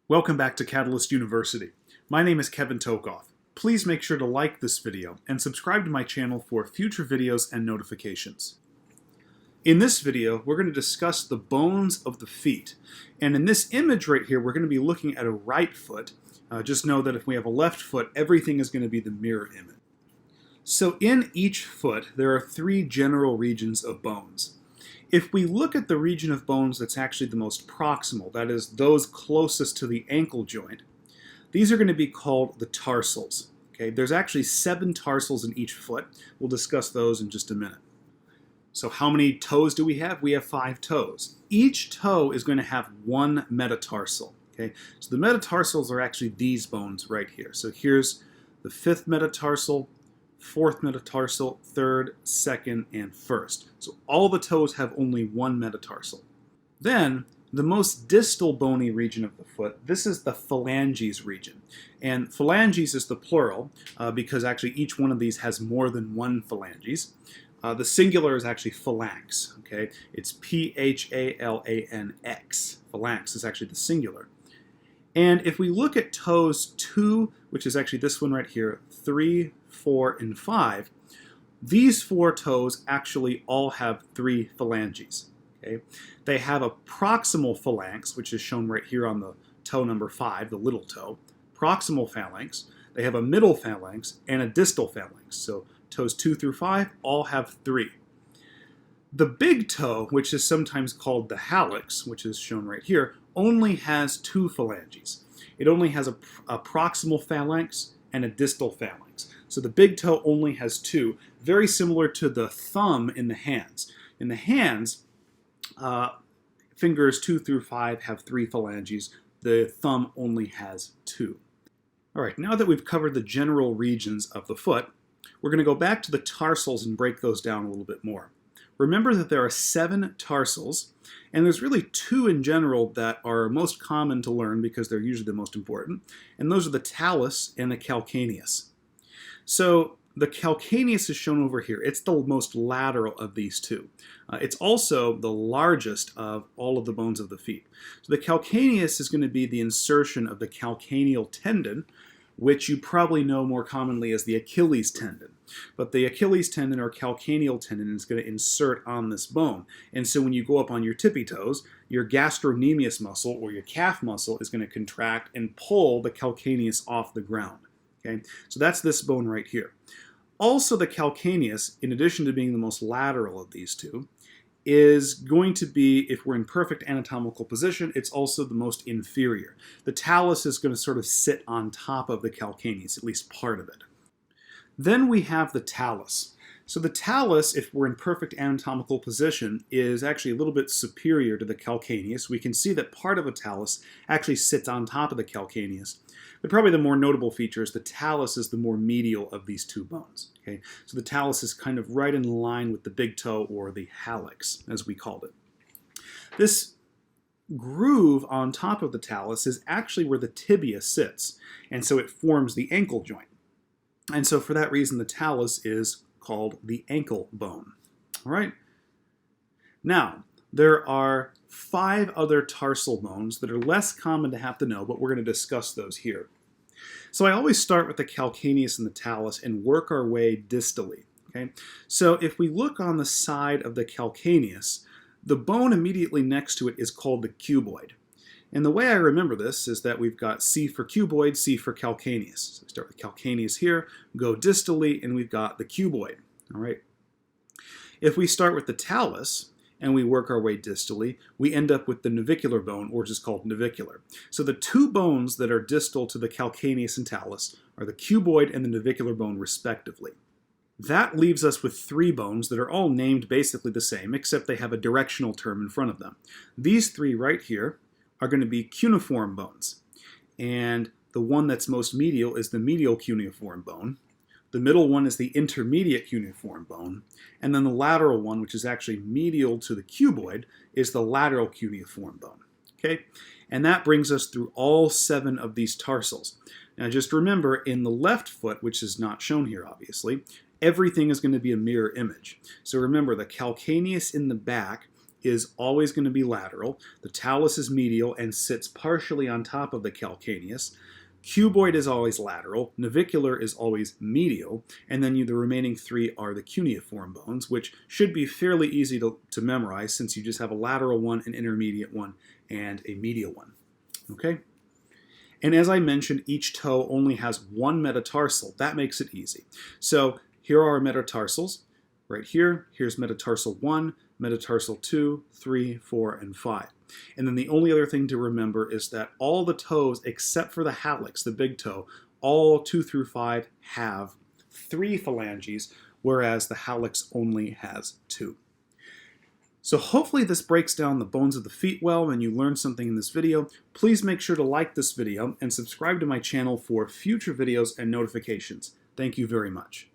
Welcome back to Catalyst University. My name is Kevin Tokoph. Please make sure to like this video and subscribe to my channel for future videos and notifications. In this video, we're going to discuss the bones of the feet. And in this image right here, we're going to be looking at a right foot. Just know that if we have a left foot, everything is going to be the mirror image. So in each foot, there are three general regions of bones. If we look at the region of bones that's actually the most proximal, that is, those closest to the ankle joint, these are going to be called the tarsals. Okay? There's actually 7 tarsals in each foot. We'll discuss those in just a minute. So how many toes do we have? We have 5 toes. Each toe is going to have one metatarsal. Okay? So the metatarsals are actually these bones right here. So here's the 5th metatarsal, 4th metatarsal, 3rd, 2nd, and 1st. So all the toes have only one metatarsal. Then, the most distal bony region of the foot, this is the phalanges region. And phalanges is the plural because actually each one of these has more than one phalanges. The singular is actually phalanx. Okay? It's P-H-A-L-A-N-X. Phalanx is actually the singular. And if we look at toes 2, which is actually this one right here, 3, 4, and 5, these 4 toes actually all have 3 phalanges. Okay? They have a proximal phalanx, which is shown right here on the toe number 5, the little toe. Proximal phalanx. They have a middle phalanx and a distal phalanx. So toes 2 through 5 all have 3. The big toe, which is sometimes called the hallux, which is shown right here, only has 2 phalanges. It only has a proximal phalanx and a distal phalanx. So the big toe only has 2, very similar to the thumb in the hands. In the hands, fingers 2 through 5 have 3 phalanges. The thumb only has 2. All right, now that we've covered the general regions of the foot, we're going to go back to the tarsals and break those down a little bit more. Remember that there are 7 tarsals, and there's really 2 in general that are most common to learn because they're usually the most important, and those are the talus and the calcaneus. So the calcaneus is shown over here. It's the most lateral of these 2. It's also the largest of all of the bones of the feet. So the calcaneus is going to be the insertion of the calcaneal tendon, which you probably know more commonly as the Achilles tendon. But the Achilles tendon or calcaneal tendon is going to insert on this bone. And so when you go up on your tippy toes, your gastrocnemius muscle or your calf muscle is going to contract and pull the calcaneus off the ground. Okay? So that's this bone right here. Also the calcaneus, in addition to being the most lateral of these 2, is going to be, if we're in perfect anatomical position, it's also the most inferior. The talus is going to sort of sit on top of the calcaneus, at least part of it. Then we have the talus. So the talus, if we're in perfect anatomical position, is actually a little bit superior to the calcaneus. We can see that part of a talus actually sits on top of the calcaneus. But probably the more notable feature is the talus is the more medial of these 2 bones. Okay? So the talus is kind of right in line with the big toe, or the hallux, as we called it. This groove on top of the talus is actually where the tibia sits, and so it forms the ankle joint. And so for that reason, the talus is called the ankle bone. All right? Now, there are 5 other tarsal bones that are less common to have to know, but we're going to discuss those here. So I always start with the calcaneus and the talus and work our way distally. Okay? So if we look on the side of the calcaneus, the bone immediately next to it is called the cuboid. And the way I remember this is that we've got C for cuboid, C for calcaneus. So we start with calcaneus here, go distally, and we've got the cuboid. All right? If we start with the talus, and we work our way distally, we end up with the navicular bone, or just called navicular. So the 2 bones that are distal to the calcaneus and talus are the cuboid and the navicular bone, respectively. That leaves us with 3 bones that are all named basically the same, except they have a directional term in front of them. These 3 right here are going to be cuneiform bones. And the one that's most medial is the medial cuneiform bone. The middle one is the intermediate cuneiform bone, and then the lateral one, which is actually medial to the cuboid, is the lateral cuneiform bone. Okay? And that brings us through all 7 of these tarsals. Now just remember, in the left foot, which is not shown here obviously, everything is going to be a mirror image. So remember, the calcaneus in the back is always going to be lateral. The talus is medial and sits partially on top of the calcaneus. Cuboid is always lateral, navicular is always medial, and then the remaining three are the cuneiform bones, which should be fairly easy to memorize since you just have a lateral one, an intermediate one, and a medial one. Okay? And as I mentioned, each toe only has one metatarsal. That makes it easy. So here are our metatarsals. Right here, here's metatarsal 1, metatarsal 2, 3, 4, and 5. And then the only other thing to remember is that all the toes, except for the hallux, the big toe, all 2 through 5 have 3 phalanges, whereas the hallux only has 2. So hopefully this breaks down the bones of the feet well and you learned something in this video. Please make sure to like this video and subscribe to my channel for future videos and notifications. Thank you very much.